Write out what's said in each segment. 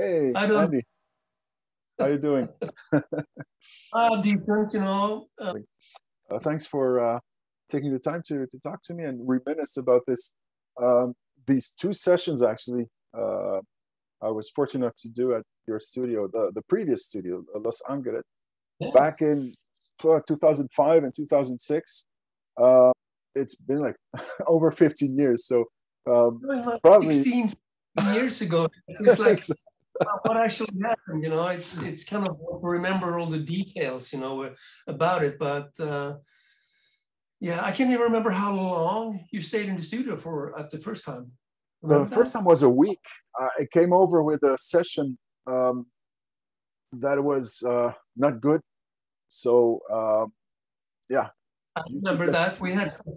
Hey, I don't Andy, how you doing? different, Thanks for taking the time to talk to me and reminisce about this. These two sessions, actually, I was fortunate enough to do at your studio, the previous studio, Los Angeles, Yeah. back in 2005 and 2006. Uh, it's been like over 15 years, so Doing like probably 16 years ago. It's like what actually happened, it's kind of hard to remember all the details, about it. But yeah, I can't even remember how long you stayed in the studio for at the first time. the Remember first that? time was a week. I came over with a session um, that was not good. So yeah, I you remember just that. We had some,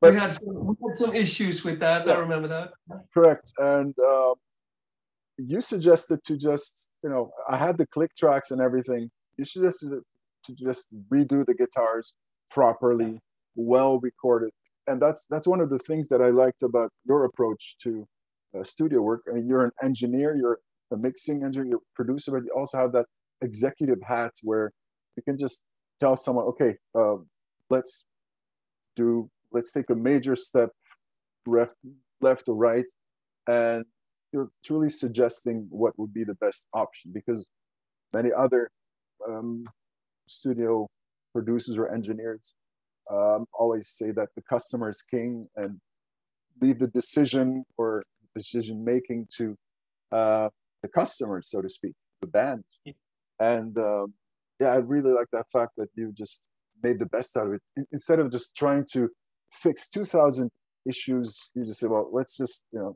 but we had some issues with that. I yeah, remember that. correct. And you suggested to just I had the click tracks and everything. You suggested to just redo the guitars properly, well recorded, and that's one of the things that I liked about your approach to studio work. I mean, you're an engineer, you're a mixing engineer, you're a producer, but you also have that executive hat where you can just tell someone, okay, let's let's take a major step left, left or right, and you're truly suggesting what would be the best option because many other um, studio producers or engineers always say that the customer is king and leave the decision or decision making to the customers, so to speak, the bands. And yeah, I really like that fact that you just made the best out of it. Instead of just trying to fix 2000 issues, you just say, well, let's just, Yeah,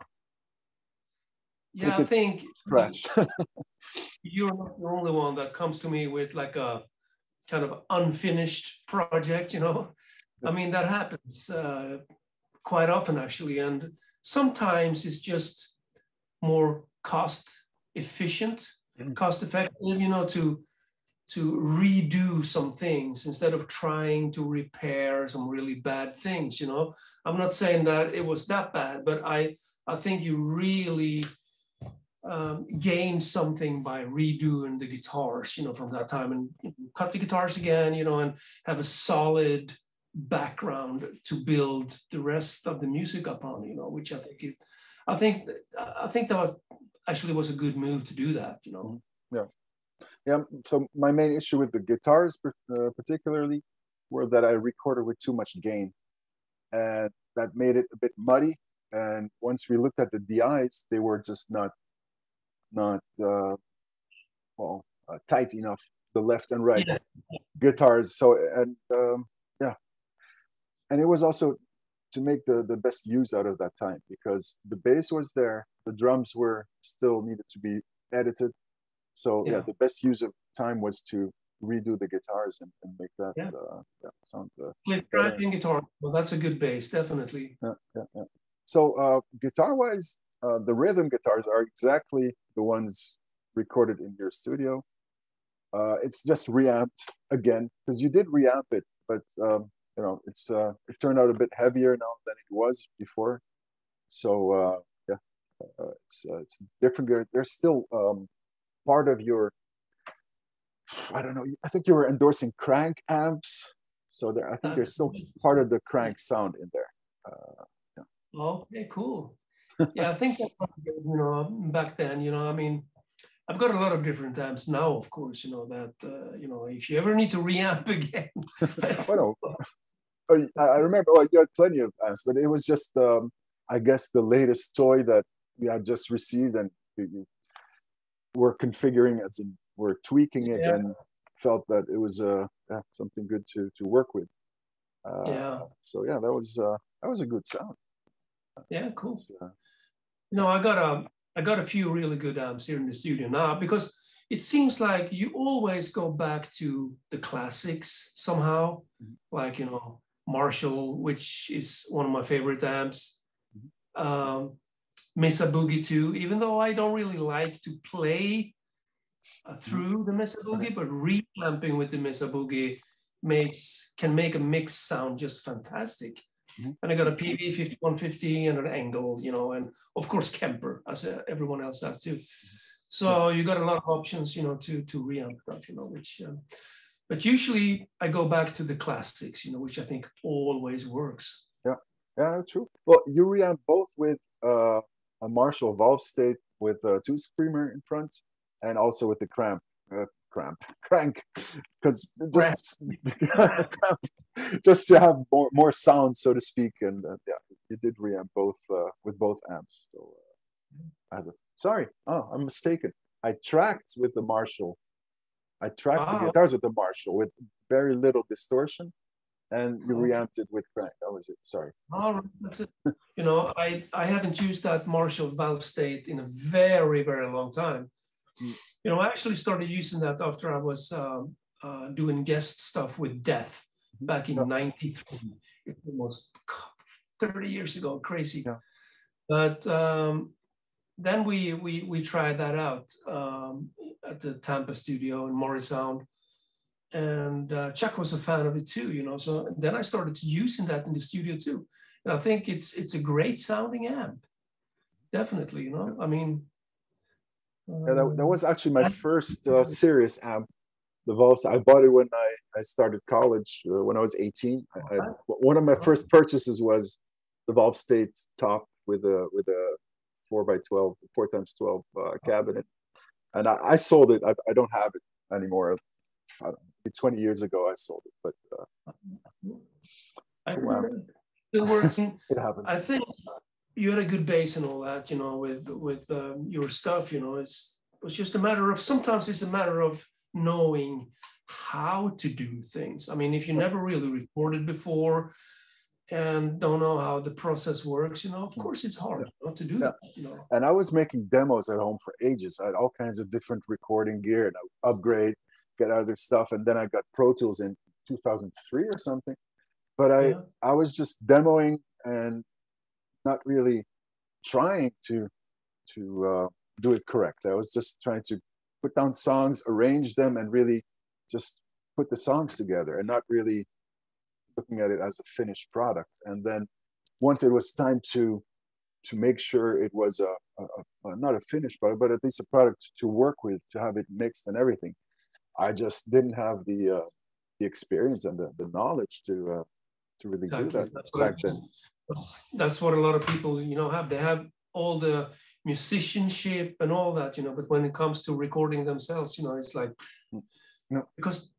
take I it think scratch. you're not the only one that comes to me with like a kind of unfinished project. I mean, that happens quite often actually. And sometimes it's just more cost efficient, Mhm. cost effective, to redo some things instead of trying to repair some really bad things. I'm not saying that it was that bad, but I think you really gain something by redoing the guitars, from that time, and cut the guitars again, and have a solid background to build the rest of the music upon, which I think, I think that actually was a good move to do that. Mhm. Yeah. Yeah. So my main issue with the guitars, particularly, were that I recorded with too much gain, and that made it a bit muddy. And once we looked at the DIs, they were just not tight enough, the left and right Yeah, guitars. So and yeah, and it was also to make the best use out of that time because the bass was there, the drums were still needed to be edited. So yeah, yeah, the best use of time was to redo the guitars and make that yeah. sound Click better. tracking guitar. Well, that's a good base, definitely. Yeah, yeah, yeah. So guitar wise, the rhythm guitars are exactly the ones recorded in your studio. It's just reamped again because you did reamp it, but it turned out a bit heavier now than it was before. So yeah, it's different. There's still part of your, I don't know. I think you were endorsing crank amps, so there. I think That's there's still part of the crank sound in there. Yeah. okay, cool. Yeah, I think that's back then. I mean, I've got a lot of different amps now, of course. That if you ever need to reamp again. Well, no, I remember. Well, you had plenty of amps, but it was just, I guess, the latest toy that we had just received, and we were configuring, as in we're tweaking it, Yeah, and felt that it was yeah, something good to work with. yeah, So yeah, that was a good sound. yeah, cool. It's, I got a few really good amps here in the studio now because it seems like you always go back to the classics somehow, mhm, like Marshall, which is one of my favorite amps. mhm, Um, Mesa Boogie too, even though I don't really like to play mhm. through the Mesa Okay. Boogie, but recamping with the Mesa Boogie can make a mix sound just fantastic. And I got a PV 5150 and an Angle, you know, and of course Kemper, as everyone else has too. So you got a lot of options, you know, to reamp stuff, you know, which, but usually I go back to the classics, you know, which I think always works. Yeah, yeah, true. Well, you reamp both with a Marshall valve state with a two screamer in front, and also with the crank, because just just to have more sound, so to speak. And yeah, you did reamp both with both amps. So sorry, oh, I'm mistaken. I tracked with the Marshall. I tracked the guitars with the Marshall with very little distortion, and you reamped it with crank. That was it. Sorry. Oh, that's it. You know, I haven't used that Marshall valve state in a very, very long time. You know, I actually started using that after I was doing guest stuff with Death back in '93. It was 30 years ago, crazy. Yeah. But then we tried that out at the Tampa studio in Morrisound. And Chuck was a fan of it too, you know. So then I started using that in the studio too. And I think it's a great sounding amp. Definitely, you know. I mean, yeah, that was actually my first serious amp. The Valves. I bought it when I started college when I was 18. One of my first purchases was the Valve State top with a 4x12, 4x12 cabinet, and I sold it. I don't have it anymore. 20 years ago I sold it, but I remember it working. It happens. I think you had a good base and all that, you know, with your stuff, you know. It's just a matter of, sometimes it's a matter of knowing how to do things. I mean, if you never really recorded before and don't know how the process works, you know, of course it's hard to do that, you know. And I was making demos at home for ages. I had all kinds of different recording gear, and I would upgrade, get other stuff, and then I got Pro Tools in 2003 or something. But I was just demoing and not really trying to do it correct. I was just trying to put down songs, arrange them, and really just put the songs together, and not really looking at it as a finished product. And then once it was time to make sure it was not a finished product, but at least a product to work with, to have it mixed and everything, I just didn't have the experience and the knowledge to really do that back then. That's what a lot of people, you know, have. They have all the musicianship and all that, you know, but when it comes to recording themselves, you know, it's like, because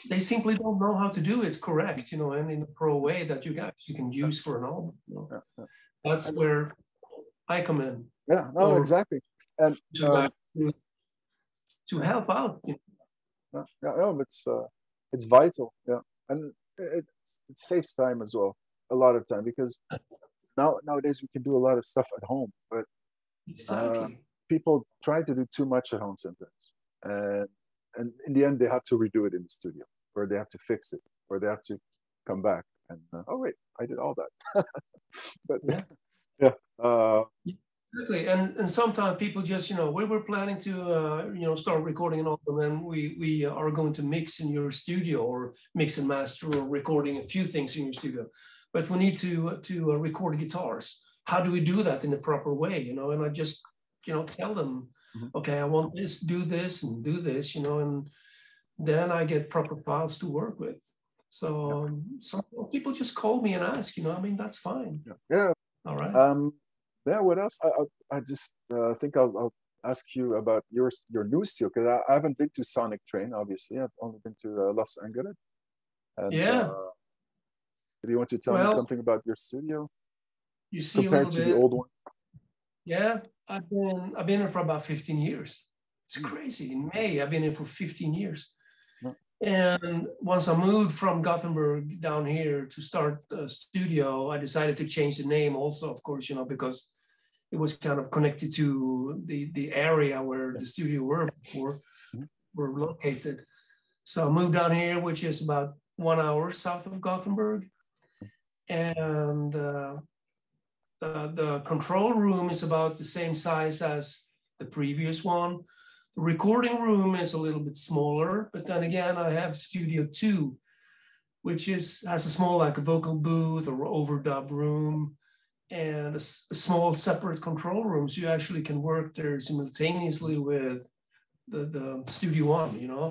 they simply don't know how to do it correct, you know, and in a pro way that you can use for an album, you know. That's where I come in. Yeah, no, exactly. And to help out, you know. Yeah, no, it's vital. Yeah, and it saves time as well, a lot of time, because nowadays we can do a lot of stuff at home, but people try to do too much at home sometimes, and in the end they have to redo it in the studio, or they have to fix it, or they have to come back and oh wait, I did all that. But exactly. And sometimes people just, you know, we were planning to you know, start recording an album, and we are going to mix in your studio, or mix and master, or recording a few things in your studio, but we need to record guitars. How do we do that in a proper way, you know? And I just, you know, tell them, okay, I want this, do this, and do this, you know, and then I get proper files to work with. So some people just call me and ask, you know, I mean, that's fine. Yeah. All right. Yeah. What else? I just think I'll ask you about your new studio, because I haven't been to Sonic Train. Obviously, I've only been to Los Angeles. And, do you want to tell me something about your studio? You see, compared to the old one. Yeah, I've been here for about 15 years. It's crazy. In May, I've been here for 15 years. And once I moved from Gothenburg down here to start a studio, I decided to change the name also, of course, you know, because it was kind of connected to the area where the studio were located. So I moved down here, which is about 1 hour south of Gothenburg. And the control room is about the same size as the previous one. The recording room is a little bit smaller, but then again, I have Studio 2, which has a small like a vocal booth or overdub room and a small separate control room. So you actually can work there simultaneously with the Studio One, you know.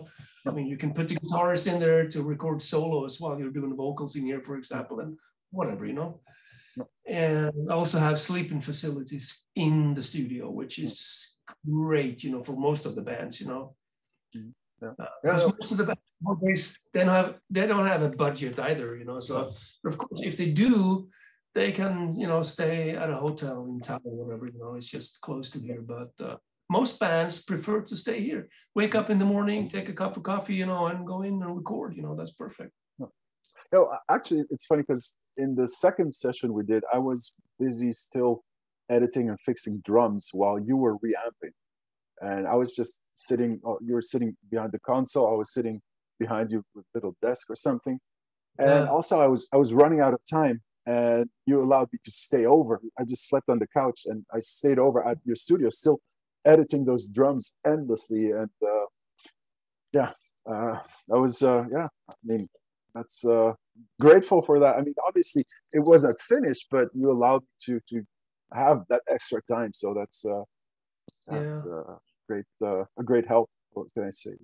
I mean, you can put the guitarist in there to record solos while you're doing the vocals in here, for example, and whatever, you know. And I also have sleeping facilities in the studio, which is great, you know, for most of the bands, you know. Because most of the bands they don't have a budget either, you know. So of course, if they do, they can, you know, stay at a hotel in town or whatever, you know, it's just close to here. But most bands prefer to stay here. Wake up in the morning, take a cup of coffee, you know, and go in and record, you know, that's perfect. No, actually, it's funny because in the second session we did, I was busy still editing and fixing drums while you were reamping. And I was just sitting, you were sitting behind the console, I was sitting behind you with a little desk or something. And also I was running out of time and you allowed me to stay over. I just slept on the couch and I stayed over at your studio, still editing those drums endlessly. And yeah, I was, yeah, I mean, that's grateful for that. I mean, obviously it wasn't finished, but you allowed me to have that extra time. So that's great, a great help. What can I say?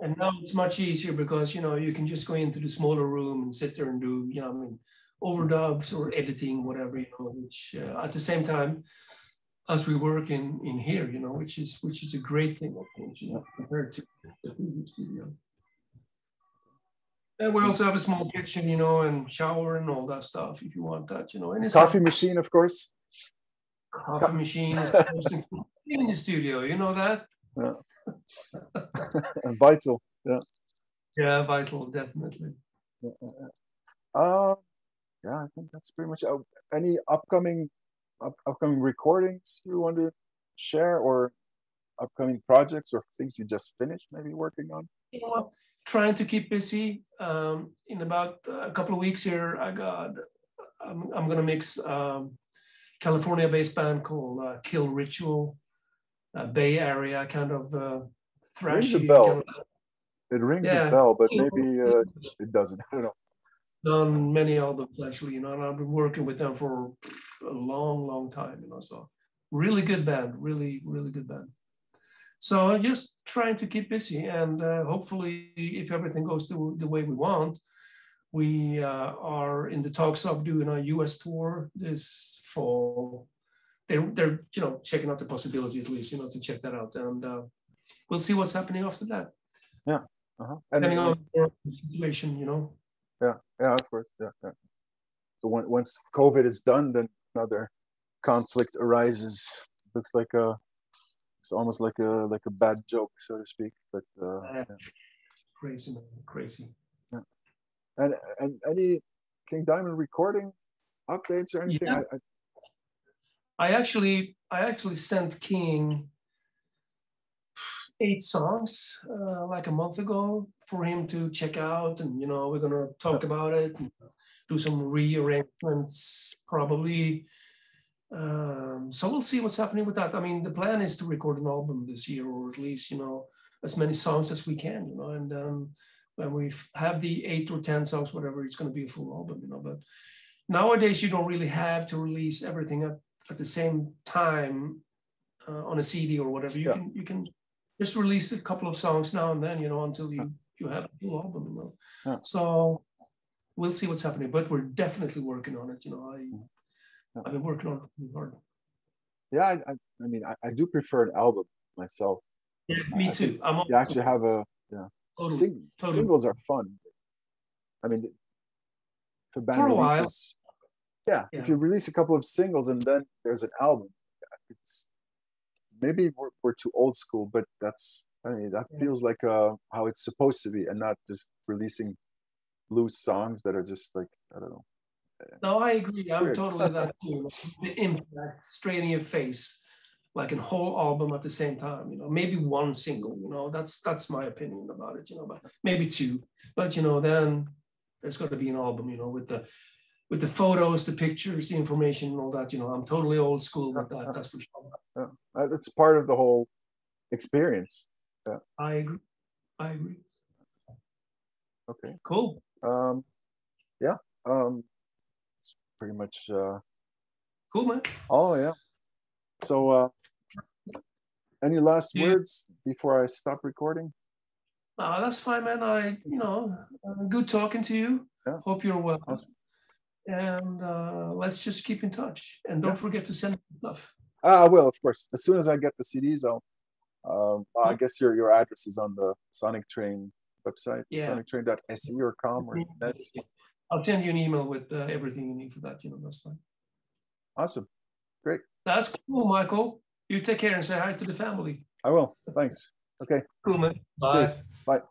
And now it's much easier because, you know, you can just go into the smaller room and sit there and do, you know, I mean, overdubs or editing, whatever, you know, which at the same time as we work in here, you know, which is a great thing, of course, you know, compared to the previous studio. And we also have a small kitchen, you know, and shower and all that stuff if you want that, you know. And it's coffee machine, of course. Coffee machine is in the studio, you know that? Yeah. Vital. Yeah. Yeah, vital, definitely. Yeah, I think that's pretty much. Any upcoming recordings you want to share, or upcoming projects or things you just finished, maybe working on? You know, trying to keep busy. In about a couple of weeks here, I'm gonna mix California-based band called Kill Ritual, Bay Area kind of thrashy. Rings a bell. Kind of, it rings a bell, but maybe it doesn't. I don't know. Done many albums actually, you know, and I've been working with them for a long time, you know. So really good band, really good band. So I'm just trying to keep busy, and hopefully, if everything goes the way we want, we are in the talks of doing a U.S. tour this fall. They're you know, checking out the possibility, at least, you know, to check that out, and we'll see what's happening after that. Yeah. Depending on the situation, you know. Yeah, of course. Yeah. So once COVID is done, then another conflict arises. Looks like it's almost like a bad joke, so to speak. But yeah. Crazy, man, crazy. Yeah. And any King Diamond recording updates or anything? Yeah. I actually sent King 8 songs like a month ago for him to check out, and you know, we're gonna talk about it and do some rearrangements probably. So we'll see what's happening with that. I mean, the plan is to record an album this year, or at least, you know, as many songs as we can, you know, and when we have the 8 or 10 songs, whatever, it's going to be a full album, you know. But nowadays you don't really have to release everything at the same time on a CD or whatever. You can just release a couple of songs now and then, you know, until you have a full album, you know. Yeah. So we'll see what's happening, but we're definitely working on it, you know. I've been working on it pretty hard. Yeah, I mean, I do prefer an album myself. Yeah, me too. You actually have a totally. Singles are fun. I mean, if a band for a releases, while. If you release a couple of singles and then there's an album, it's maybe we're too old school, but that's, I mean, that feels like how it's supposed to be, and not just releasing loose songs that are just like, I don't know. No, I agree. I'm totally that too. The impact straight in your face, like a whole album at the same time. You know, maybe one single. You know, that's my opinion about it. You know, but maybe 2. But you know, then there's got to be an album. You know, with the photos, the pictures, the information, and all that. You know, I'm totally old school with that. That's for sure. It's part of the whole experience. Yeah. I agree. Okay. Cool. Um, yeah. It's pretty much. Cool, man. Oh yeah. So, any last You, words before I stop recording? that's fine, man. Good talking to you. Yeah. Hope you're well. Awesome. And let's just keep in touch. And don't Yeah. forget to send me stuff. I will, of course. As soon as I get the CDs, I'll. I guess your address is on the Sonic Train website, Yeah. sonictrain.se or com or net. I'll send you an email with everything you need for that. That's fine. Awesome. Great. That's cool, Michael. You take care and say hi to the family. I will. Thanks. Okay. Cool, man. Bye. Cheers. Bye.